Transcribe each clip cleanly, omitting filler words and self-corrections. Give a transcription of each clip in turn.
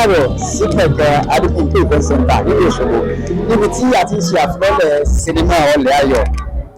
káàbọ̀ sí Gbọ̀ngàn Adekunle Event Center nílùú Òṣogbo níbi tí a ti ń ṣe àfilọ́lẹ̀ sinimá Ọlẹ̀ Ayọ̀.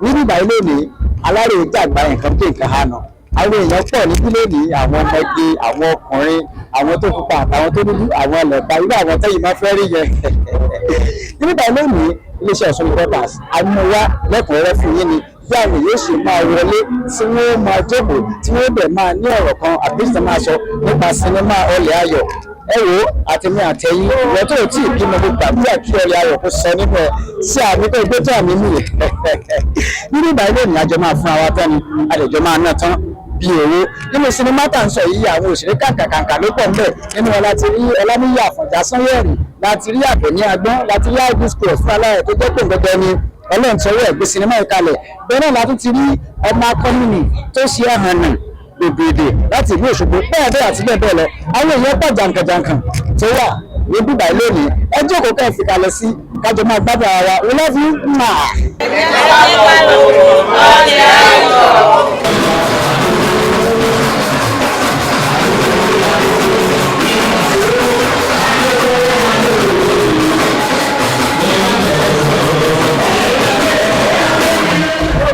Níbi ìbàyí lónìí aláròyé jàgbá nǹkan pé nǹkan hànà àwọn èèyàn pọ̀ níbí lónìí, àwọn ọmọge, àwọn ọkùnrin, àwọn tó pupa àtàwọn tó dúdú, àwọn ẹlẹ́ba, irú àwọn tẹ́yìn máa fẹ́ rí yẹn. Níbi ìbàyí lónìí iléeṣẹ́ Ọ̀ṣun Reporters amúwá lẹ́kùnrẹ́rẹ́ fún yín ni bí àwọn yóò ṣe máa wọlé tí wọ́n máa jókòó tí wọ́n bẹ̀ máa ní ọ̀rọ̀ kan àbí ìtàn máa sọ nípa sinimá Ọlẹ̀ Ayọ̀. Ẹ wo àtẹ̀mí àtẹ̀yìn ìwọ tó tí ì bímọ gbogbo àbúrò kí Ọlẹ̀ Ayọ̀ kó sọ nínú ẹ̀ sí àmì tó gbé tó àmì nìyẹn. Nínú ìbàyí lónìí àjọ máa fún àwa tán ni àlejò máa ná tán bí owó. Nínú sinimá tá à ń sọ yìí àwọn òṣèré kàǹkàǹkà ló pọ̀ ńbẹ̀. Nínú wọn láti rí Ọláníyì Àfọ̀njá Sanyẹ̀rì, láti rí Àbẹ̀ní Agbọ́n, láti rí Ibisco fún aláyẹ̀ tó jẹ́ pé gbẹgbẹ ni Ọlọ́run tọwọ́ ẹ̀ gbé sinimá ìkalẹ̀. Bẹ́ẹ̀ náà látún ti rí ọmọ akọ́nìmì tó ṣe àhànà gbèdè láti ìlú Òṣogbo bẹ́ẹ̀ àti bẹ́ẹ̀ bẹ́ẹ̀ lọ. Àwọn èèyàn pọ̀ jàǹkànjàǹkàn tó wà ní bíbá lónìí. Ẹ jókòó ká fi kalẹ̀ sí kájọ máa gbádùn ara wa. We love you ma.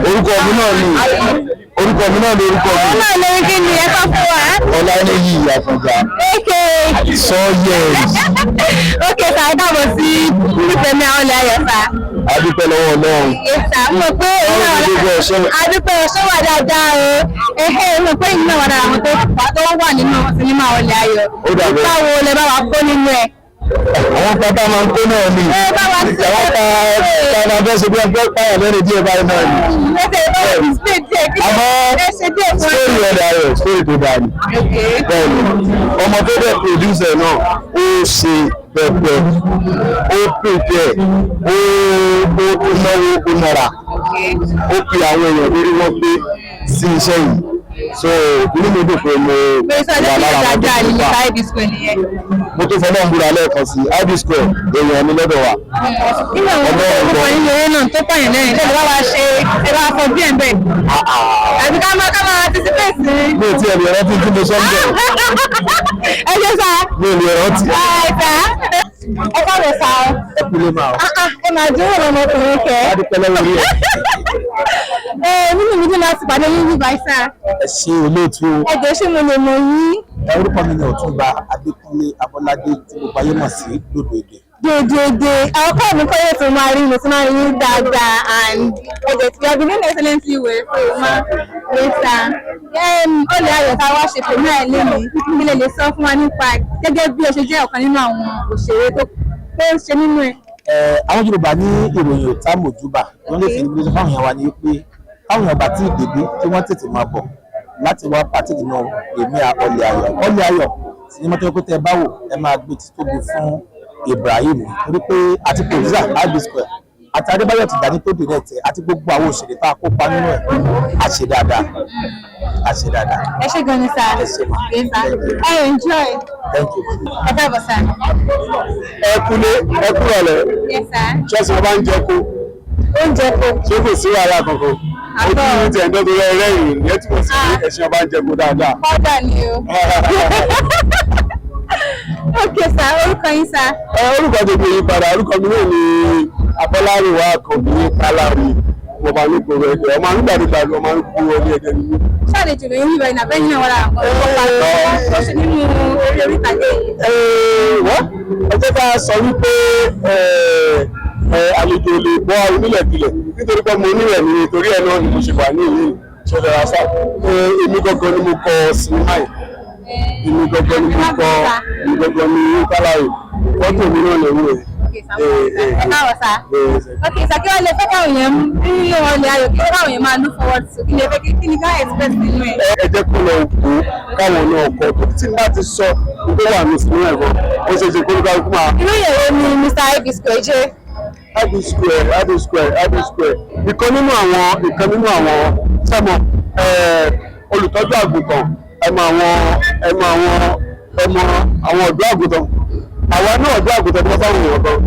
Orúkọ mi náà ni orúkọ mi. Ọ̀nà lórí kí ni ẹ kọ́ fún wa? Ọláníyì Àfọ̀njá. Sanyẹ̀rì. Ókè sà, dábọ̀ sí ìfẹ̀mí Ọlẹ̀ Ayọ̀ sà. Adúpẹ́ lọ́wọ́ Ọlọ́run. Ìsà mọ̀ pé adúpẹ́ ọ̀ṣọ́ wà dáadáa o. Mọ̀ pé ìlú náà wà dára àwọn tó wà nínú sinimá Ọlẹ̀ Ayọ̀. Báwo lẹ bá wa kó nínú ẹ̀? Àwọn pátá máa ń kó náà ni. Àwọn ta bẹ́ẹ̀ ṣe bí wọ́n fẹ́ pààyàn lẹ́rìí díẹ̀ báyìí náà ni. Àmọ́ sórí Ọlẹ̀ Ayọ̀ sórí tó dáa ni. Bẹ́ẹ̀ni ọmọ tó dẹ̀ pòdúsẹ̀ náà ó ṣe pẹpẹ, ó pèpè, ó náwó, ó nara, ó pe àwọn èèyàn lórí wọn pé sí iṣẹ́ yìí. So inú mi dùn pé mo wà lára àwọn tó ń bá. Mo tó fọwọ́ ń búra lẹ́ẹ̀kan sí Ibisco èèyàn mi lọ́dọ̀ wa. Nínú àwọn ọmọ yìí eré náà tó pààyàn lẹ́yìn lẹ́yìn wá wá ṣe ẹ bá fọ bí ẹ̀ ń bẹ̀. Àbí ká máa anticipate sí. Mi ò tí ẹ lè rántí tí mo sọ ń bẹ̀. Ẹ ṣe sá. Mi ò lè rántí. Ẹ káàbọ̀ sá. Ẹ kúlé máa. Ẹ máa dúró lọ́mọkùnrin kẹ́. Wá dúpẹ́ lọ́wọ́ orí ẹ̀. Nínú mi dùn láti pàdé yín nígbà ìsà. Ẹ ṣe olóòtú. Ẹ jẹ́ ṣé mo lè mọ̀ yín? Orúkọ mi ni Ọ̀túnba Adékúnlé Abọ́ládé tí gbogbo ayé mọ̀ sí Dòdò Èdè. Dèdèdè àwọn kọ́ mi kọ́ yóò tún máa rí mo tún máa rí yín dáadáa and ẹ̀jẹ̀ tí ọdún nínú excellently well so máa lè ta. Ọlẹ̀ Ayọ̀ tá a wá ṣe pẹ̀lú ẹ̀ lónìí kí lè lè sọ fún wa nípa gẹ́gẹ́ bí o ṣe jẹ́ ọ̀kan nínú àwọn òṣèré tó ń ṣe nínú ẹ̀. Àwọn Yorùbá ní ìròyìn òtá mòjúbà wọ́n lè fi ní gbèsè fáwọn èèyàn wa ní pé káwọn èèyàn bá tí ì débí kí wọ́n tètè máa bọ̀ láti wá pàtì nínú èmi Ọlẹ̀ Ayọ̀. Ọlẹ̀ Ayọ̀ sinimá tó yẹ kó tẹ báwò ẹ máa gbé títóbi fún Ibrahim torí pé àti producer Ibisco àti Adébáyọ̀ Tìjání tó dìrẹ̀ tẹ̀ àti gbogbo àwọn òṣèré tá a kópa nínú ẹ̀ a ṣe dáadáa. Ẹ ṣé gan ni sá. Ẹ enjoy. Thank you. Ẹ káàbọ̀ sá. Ẹ kúlé ẹ kúrọ̀ lẹ̀. Yes sir. Ṣọ́ọ̀ṣì wọn bá ń jẹ kó. Oúnjẹ kò. Ṣé kò sí wàhálà kankan? Ojú mi ti ẹ̀ńdọ́ tó rẹ̀ rẹ́yìn ní ẹ̀ tí mo sì rí ẹ̀sìn ọba ń jẹ kó dáadáa. Kọ́dà ni o. Okay sir, orúkọ yín sá. Orúkọ tó gbé yín padà, orúkọ mi náà ni Abọ́lárìnwá Àkànbí Kálárì. Mo máa ń gbòòrò ẹ̀jẹ̀, ọmọ nígbàdúgbà ni ọmọ ń gbòòrò ní ẹ̀jẹ̀ nínú. Ṣàlejò lóyún ìwà ìnàbẹ́yìn náà wà lára àwọn ọ̀pọ̀ tó ṣe nínú eré orí ìtàgé yìí. Ẹ jẹ́ ká sọ wípé àlejò lè bọ́ onílẹ̀kilẹ̀ nítorí pé mo nílẹ̀ ní nítorí ẹ̀ náà ni mo ṣe wà ní ìlú ìṣọ̀lẹ̀ rásá. Èmi gangan ni mo kọ sinimá yìí. Èmi gangan ni Kálárì. Fọ́tò mi náà lè wú ẹ̀. Ẹ káwọ̀ sá. Ok, ìsàkí wọ́n lè fẹ́ káwọn èèyàn nínú Ọlẹ̀ Ayọ̀ kí káwọn èèyàn máa look forward to kí lè fẹ́ kí ni ká expect nínú ẹ̀. Ẹ jẹ́ kó lọ wò ó káwọn náà kọ́ tó tí bá ti sọ tó wà ní sinimá ẹ̀kọ́ ó ṣe ṣe kó ló bá kú máa. Irú ìyẹ̀wò ni Mr. Ibisco jẹ́. Ibisco ìkan nínú àwọn sẹ́mọ̀ olùtọ́jú àgùntàn ẹmọ àwọn ọ̀dọ́ àgùntàn àwa náà ọ̀dọ́ àgùntàn tó fáwọn èèyàn kan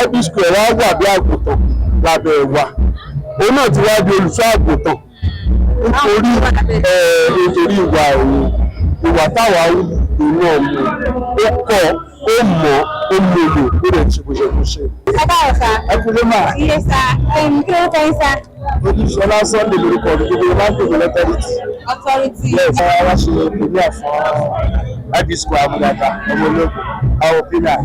Ibisco wá wà bí àgùntàn lábẹ́ wa òun náà ti wá di olùṣọ́ àgùntàn nítorí ìwà òun ìwà táwa ìlú ọ̀mù ó kọ́ ó mọ̀ ó lòlò ó lè ṣe bó ṣe kó ṣe. Ẹ káàárọ̀ sá. Ẹ kú ló mà. Iye sá. Kí ló kọ́ yín sá? Olúṣọlá Sunday lórúkọ mi gbogbo máa ń pè mí lọ́tọ́rìtì. Authority. Yes, wá ṣe premier fún IB Square Amúdàta ọmọ ológun àwọn premier.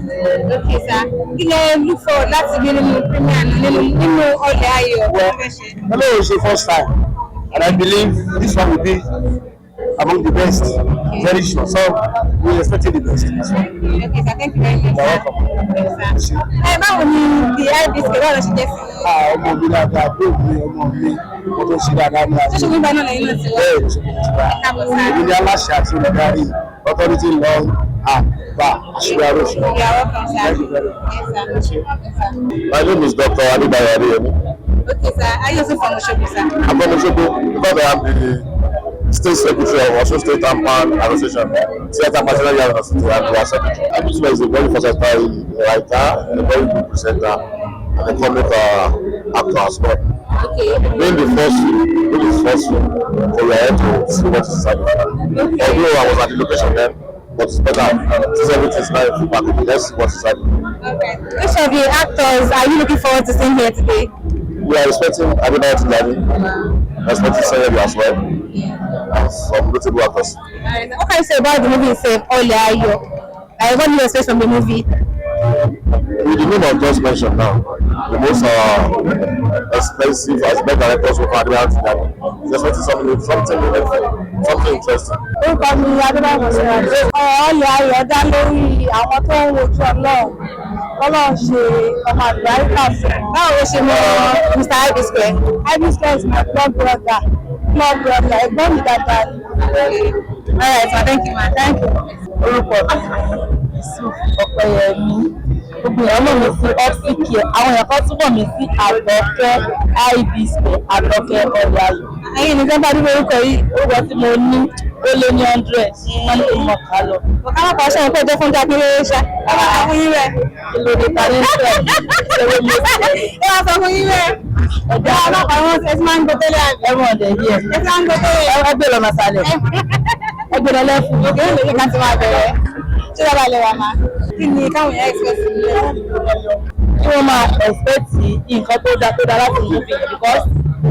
Okay sá. Kí lẹ look forward láti gbé nínú premier nínú ọlẹ̀ ayọ̀? Well, it's the first time, and I believe this one will be among the best. Very sure. So we expected the best. Okay, sir. Thank you very much. You're welcome. Yes, sir. Báwo ni the IB Square báwo ló ṣe jẹ́ sí i? Ọmọ mi dáadáa, bí òbí ọmọ mi, mo tó ṣe dáadáa ní àná. Ṣé ṣe wíńbà náà lẹ́yìn náà ti wá? Bẹ́ẹ̀ ni ṣe kò ti wá. Èmi ní aláṣẹ àti olùdarí authority law àgbà àṣírí aróṣù. You are welcome, sir. Thank you very much. Yes, sir. My name is Dr. Adebayo Adeyemi. Okay, sir. Are you also from Osogbo, sir? I'm from Osogbo because I am the State Secretary of Osun State Tampan Association, Theatre Personal University, and the Secretary. Adebayo is a very versatile writer, a very good presenter, and a comic actor as well. Okay. Being the first film, so we are here to see what is happening. Although I was at the location then, but it's better since everything is now in back. Let's see what is happening. Okay. Which of the actors are you looking forward to seeing here today? We are expecting Adebayo Tijani, expecting Sanyabi as well, and some notable actors. Alright. What can you say about the movie itself, Ole Ayo? What do you expect from the movie? With the name of just mentioned now, the most expensive as best directors will find out that he's expecting something interesting. Orúkọ mi Adébáyọ̀ Mọ̀ṣẹ́ra. Ole Ayo dá lórí àwọn tó ń wojú Ọlọ́run. Ọlọ́run ṣe ọmọ àgbáríkà fún. Báwo ló ṣe mọ Mr. IB Square? IB Square is my blood brother. Ẹ̀gbọ́n mi dáadáa ni. All right, ma, thank you, ma. Thank you. Orúkọ Ọpẹ́yẹmí. Gbogbo èèyàn mọ̀ mí sí ọ́fíìkì ẹ̀. Àwọn èèyàn kan túbọ̀ mí sí Àtọ́kẹ́ IB Square, Àtọ́kẹ́ Ole Ayo. Ẹyin ní sẹ́ńtà dúró orúkọ yìí. Orúkọ tí mo ní ó lé ní 100. Wọ́n ní kí n mọ̀ ká lọ. Ọ̀ká máa pàṣẹ ìpé tó fún jáde lórí ṣá. Ẹ máa sọ fún yín rẹ̀. Ìlòdì ta ní sẹ́ẹ̀ ṣeré mi. Ẹ máa sọ fún yín rẹ̀. Ọ̀dà ọlọ́pàá wọn ẹ ti máa ń gbọ́ tẹ́lẹ̀ àgbẹ̀. Ẹ̀wọ̀n ọ̀dẹ̀ yìí ẹ̀. Ẹ ti máa ń gbọ́ tẹ́lẹ̀. Ẹgbẹ́ lọ màsálẹ̀. Ẹgbẹ́ lọ lẹ́fù. Òkè lè ní ká ti máa bẹ̀rẹ̀. Ṣé dábàá lè wà máa? Kí ni káwọn èèyàn expect sí ilé? Kí wọ́n máa expect nǹkan tó dáa láti mú fi because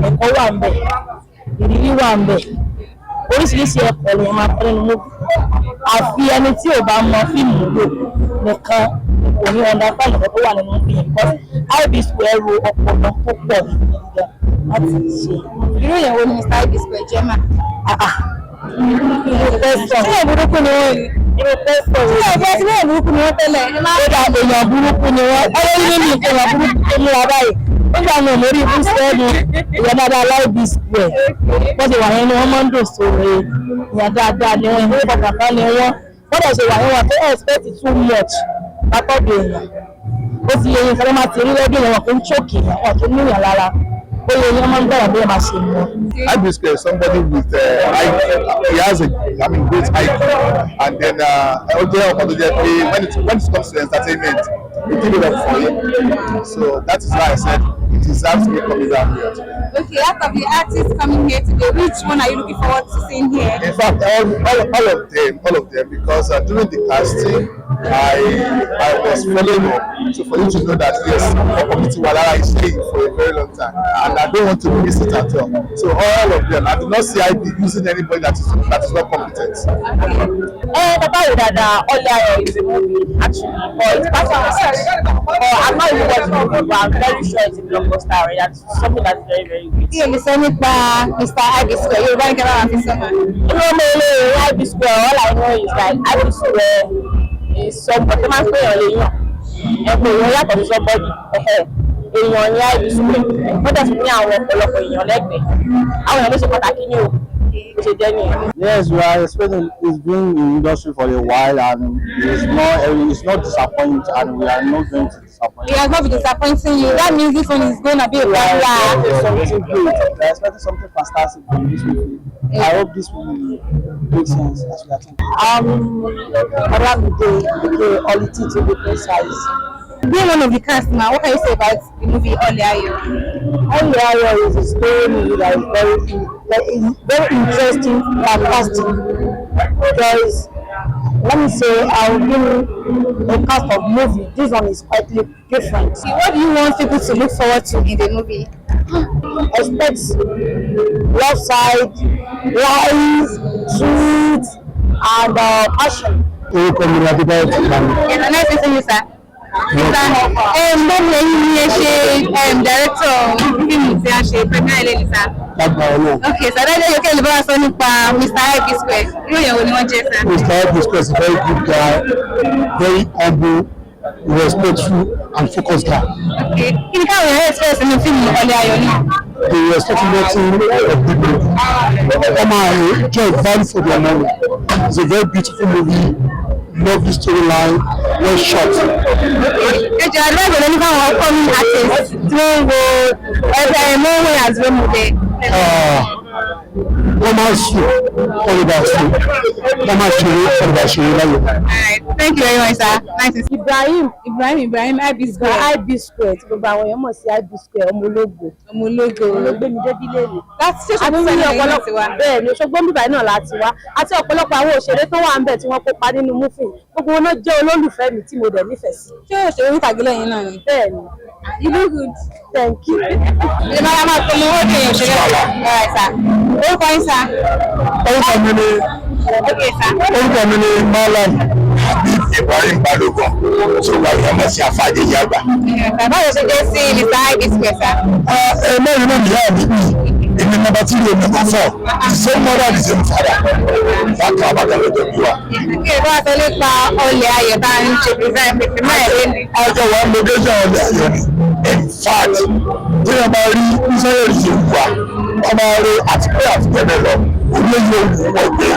ẹ̀kọ́ wà ń bẹ̀, ìrírí wà ń bẹ̀, oríṣiríṣi ẹ̀kọ́ ló máa kọ́ nínú movie. Àfi ẹni tí ò bá mọ fíìmù lò nìkan kò ní understand nǹkan tó wà nínú movie because IB Square ro ọpọlọ tó pọ̀ láti ṣe. Irú èèyàn wo ni Mr. IB Square jẹ́ mà? Ṣé burúkú ni wọ́n ní? Irú pẹ́sọ̀ wo? Ṣé ẹ̀jẹ̀ tí wọ́n burúkú ni wọ́n tẹ́lẹ̀? Ó dà èèyàn burúkú ni wọ́n. Ọlọ́run nínú ìpènyàn burúkú tó múra báyìí. Nígbà náà lórí ibú sẹ́ẹ̀nù ìyẹn dáadáa IB Square. Wọ́n ṣe wà yẹn ni wọ́n máa ń dùn sóore. Ìyẹn dáadáa ni wọ́n ìwé pàtàkì ni wọ́n. Wọ́n dẹ̀ ṣe wà yẹn wọn tó expect too much látọ̀dọ̀ èèyàn. Ó ti yẹ yín kan máa ti rí rẹ́gí yẹn wọn kò ń chókì yẹn wọn kò ní ìyàn lára. Ó yẹ yín máa ń bẹ̀rẹ̀ bí ẹ máa ṣe mọ́. IB Square is somebody with he has great IQ, and then when it comes to entertainment, we give it up for him. So that is why I said it deserves to be coming down here today. Okay, out of the artists coming here today, which one are you looking forward to seeing here? In fact, all of them, because during the casting, I was following up, so for you to know that yes, Committee Walara is staying for a very long time, and I don't want to miss it at all. So all of them, I do not see IB using anybody that is not competent. Bàbá yìí dáadáa Ole Ayo is a movie actually, but it's part of research. I'm not even watching the movie, but I'm very sure it's a blockbuster already. That's something that's very, very good. Kí èmi sọ nípa Mr. IB Square, Yorùbá ní kẹ́lá máa fi sọ́mà. Inú ọmọ ilé IB Square, all I know is that IB Square is somebody tó máa ń pè yàn lè yàn. Ẹ̀pọ̀ èèyàn yàtọ̀ sí somebody. Èèyàn ní IB Square. Wọ́n dẹ̀ tún ní àwọn ọ̀pọ̀lọpọ̀ èèyàn lẹ́gbẹ̀ẹ́. Àwọn èèyàn ló ṣe pàtàkì ní o. Yes, we are expecting. It's been in the industry for a while, and it's not disappointing, and we are not going to disappoint. It has not been disappointing you. That means this one is going to be a Something popular. great. We are expecting something fantastic from this movie. I hope this will make sense as we are thinking. Around the day, all it is to be precise. Being one of the cast now, what can you say about the movie Ole Ayo? Ole Ayo is a story that is very interesting, fantastic. Because let me say, I'll give a cast of movie. This one is quite different. What do you want people to look forward to in the movie? Expect love side, lies, truth, and passion. orúkọ mi ni Adébáyọ̀ Tìjání. It's a nice to see you, sir. Bọ́ọ̀lù ẹ̀yin ni ẹ ṣe director fíìmù tí a ṣe premier ilé ní sá. lágbára náà. Ok, sàdájọ́ yóò kẹ́lẹ́ bá wa sọ nípa Mr. Ib Square. Irú ìyàwó ni wọ́n jẹ́ sá. Mr. Ib Square is a very good guy, very humble, respectful and focused guy. Ok, kí ni káwọn èèyàn express nínú fíìmù Ọlẹ̀ Ayọ̀ ni? They respect nothing of people. Enjoy value for their money. It's a very beautiful movie, lovely storyline, well shot. Ẹ jẹ́ àdúrà ìgbọ̀lẹ́ ní káwọn ọkọ mi artist tí wọ́n ń wo ẹgbẹ́ mọ́wé as role model. Wọ́n máa ń sùn ọ̀rẹ́dà sùn, wọ́n máa ṣeré ọ̀rẹ́dà ṣeré láyé. Thank you very much, sir. Nice to see you. Ibrahim Ib Square. IB Square tí gbogbo àwọn èèyàn mọ̀ sí IB Square ọmọ ológo. Olóògbé mi débi léèrè. Láti ṣe ṣùgbọ́n mi ọ̀pọ̀lọpọ̀ wa. Bẹ́ẹ̀ ni Òṣogbo bíbá náà láti wá àti ọ̀pọ̀lọpọ̀ àwọn òṣèré tó wà ń bẹ̀ tí wọ́n kópa nínú múfì gbogbo wọn náà jẹ́ olólùfẹ́ mi tí mo dẹ̀ nífẹ̀ẹ́ sí. Ṣé òṣèré orí ìtàgé lẹ́yìn náà ni? Bẹ́ẹ̀ ni. You look good. Thank you. Ṣé máa tó mú òkè òṣèré ọ̀rẹ́ sà? Orúkọ yín sà? Orúkọ mi ni Malam Habib Ibrahim Balogun tó wà ní ọmọ sí afáàjẹjì àgbà. Báwo ṣe jẹ́ sí Mr. Ib Square sà? Mẹ́rin náà nìyá mi bí èmi nọ́mbà 3 èmi nọ́mbà 4 the same mother the same father bákan bákan ló tóbi wa. Kí ẹ bá wa sọ nípa Ọlẹ̀ Ayọ̀ tá à ń ṣe pèsè mẹ́rin ní. Àjọ wa ń lo déjà Ọlẹ̀ Ayọ̀ ni in fact tí wọ́n bá rí Israel ṣe wà wọ́n máa rí àti pé àti tẹ́lẹ̀ lọ olóyè òwú wọ́n gbé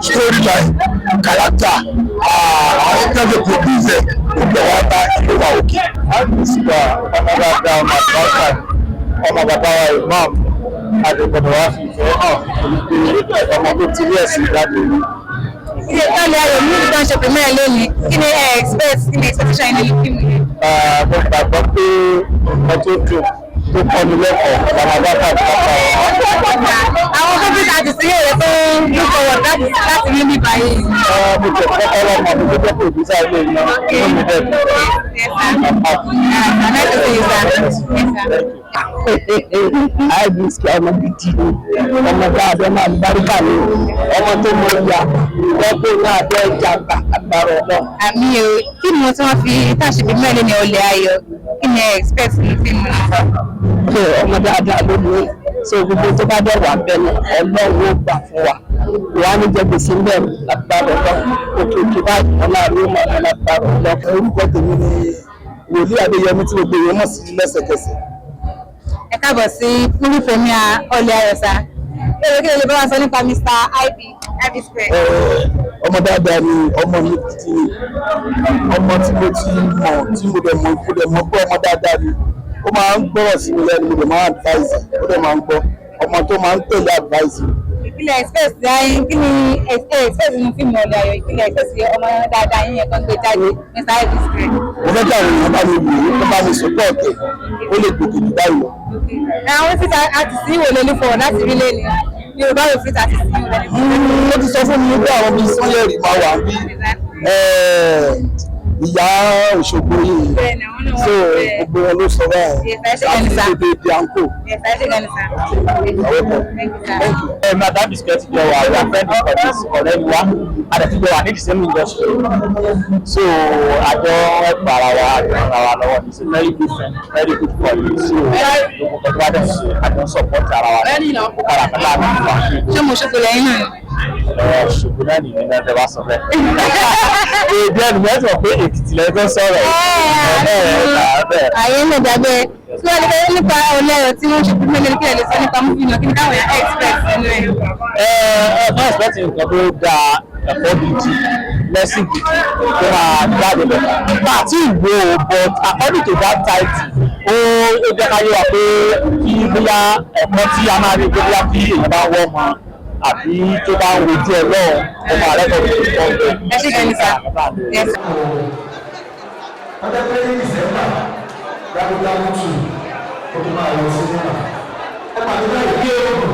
storyline character àwọn kẹ́kẹ́ producer gbogbo wa ta ìlú wa òkè. Àgbèsíwà ọmọ dáadáa ọmọ àgbàkà ọmọ bàbá wa imam àdìgbọ̀dọ̀ wa fi ìfẹ́ hàn pé ọmọ tó ti rí ẹ̀sìn jáde. Ṣé Ọlẹ̀ Ayọ̀ ní ìdán ṣe pè mẹ́rin lónìí? Kí ni expectation ní fíìmù yẹn? Mo gbàgbọ́ pé nǹkan tó dùn tó kọ́ni lẹ́kọ̀ọ́ làwọn bá kà nípa àwọn kọ́mpútà àti sílẹ̀ rẹ̀ tó ń fọwọ́ láti rí nípa yìí. mo tẹ̀ kọ́kọ́ lọ́mọ mi tó jẹ́ pé òbí sáré lè yan inú mi bẹ́ẹ̀. IB Square ọmọ gidi ni ọmọ dáadáa máa báríkà ni ọmọ tó mọ ìyá lọ́pọ̀ náà bẹ́ẹ̀ jà àgbàrá ọ̀nà. Àmì o, kí ni mo tí wọ́n fi táṣìbí mẹ́rin ní Ọlẹ̀ Ayọ̀? Kí ni ẹ expect ní fíìmù náà? Ọmọ dáadáa ló ní so gbogbo tó bá dẹ̀ wà bẹ́ẹ̀ ni Ọlọ́run ó gbà fún wa wà á ní jẹ gbèsè ń bẹ̀rù lágbára ọ̀nà òkè báyìí ọlọ́run ó máa lágbára ọ̀nà. Orúkọ tèmi ni Wòlíì Adéyẹmí tí gbogbo èèyàn mọ̀ sí lẹ́sẹ̀kẹsẹ̀. Ẹ káàbọ̀ sí movie premiere Ọlẹ̀ Ayọ̀ sá. Kí lè bá wa sọ nípa Mr. Ib Square? Ọmọ dáadáa ni ọmọ mi títí ni ọmọ tí mo ti mọ̀ tí mo dẹ̀ mọ̀ pé ọmọ dáadáa ni ó máa ń gbọ́rọ̀ sí mi lẹ́nu mo dẹ̀ máa ń advise ó dẹ̀ máa ń gbọ́ ọmọ tó máa ń tẹ̀lé advice. Ìpínlẹ̀ express dáhìn kí ni express nínú fíìmù Ọlẹ̀ Ayọ̀ ìpínlẹ̀ express ọmọ dáadáa yín yẹn kan gbé jáde Mr. Ib Square. Mo fẹ́ kí àwọn èèyàn bá mi wò ó bá mi support ẹ̀ ó lè gòkè jù báyìí lọ. Àwọn fíta àti sí ìwò lórí fọwọ́ láti rí lé ní Yorùbá yóò fíta àti sí ìwò lórí fọwọ́. Ó ti sọ fún mi pé àwọn bíi Sanyẹ̀rì máa wà bí ìyá Òṣogbo yìí so gbogbo wọn ló sọ báyìí láti tètè di àǹkó. Madam Biscuit jọ wà wà friend of this ọ̀rẹ́ mi wá àdàtí jọ wà ní the same industry so àjọ ẹ̀pọ̀ ara wa lọ́wọ́ ní so very good friend very good colleague so gbogbo kan tó bá dẹ̀ ṣe àjọ support ara wa ní kára kan láàbí ìwà. Ṣé mo ṣètò lẹ́yìn náà? Ṣùgbọ́n náà nìyí náà tẹ́ wá sọ bẹ́ẹ̀. Èdè ẹnu mẹ́tò pé Èkìtì lẹ́gbẹ́ sọ̀rọ̀ ààyè ń lè dàgbẹ́ tí wọ́n lè fẹ́ nípa Ọlẹ̀ Ayọ̀ tí wọ́n ṣe fún mi lórí kí ẹ lè sọ nípa múfì náà kí ni káwọn yẹn expect nínú ẹ̀. Fún expect nǹkan tó dáa ẹ̀kọ́ gidi lẹ́sìn gidi tó máa jáde lọ. Àti ìwé o but according to that title ó jẹ́ ká yé wa pé kí bóyá ẹ̀kọ́ tí a máa rí bóyá kí èèyàn bá wọ́ ọmọ àbí tó bá ń wojú ẹ lọ́wọ́ ọmọ àrẹ́kọ̀ọ́ tó ń bọ̀ ọ́. Ẹ ṣe kẹ́ni sá. Ọjọ́ pé ní December dábúdábú tù ó tó máa lọ sí nígbà. Ẹ pàdé náà ìgbé oògùn.